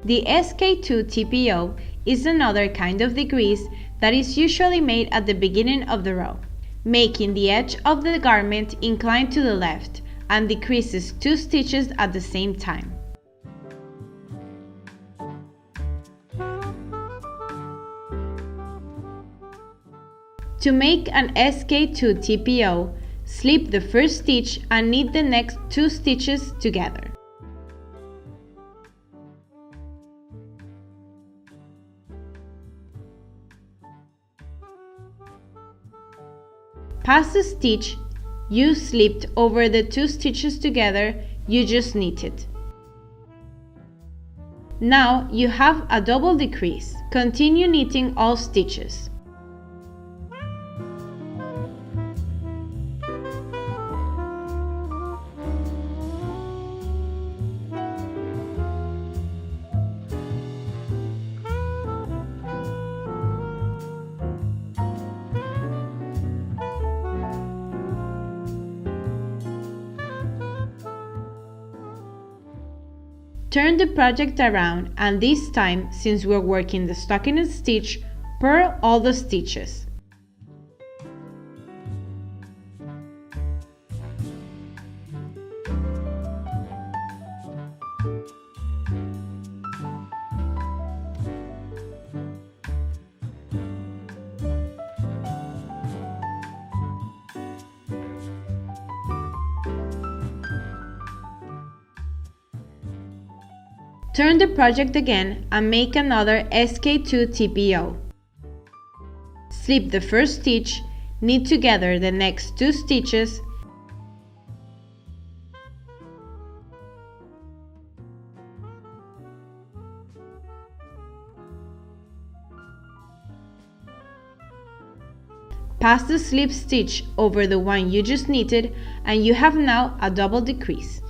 The SK2TPO is another kind of decrease that is usually made at the beginning of the row, making the edge of the garment incline to the left and decreases 2 stitches at the same time. To make an SK2TPO, slip the first stitch and knit the next 2 stitches together. Pass the stitch you slipped over the 2 stitches together you just knitted. Now you have a double decrease. Continue knitting all stitches. Turn the project around, and this time, since we're working the stockinette stitch, purl all the stitches. Turn the project again and make another SK2TPO. Slip the first stitch, knit together the next 2 stitches, pass the slip stitch over the one you just knitted, and you have now a double decrease.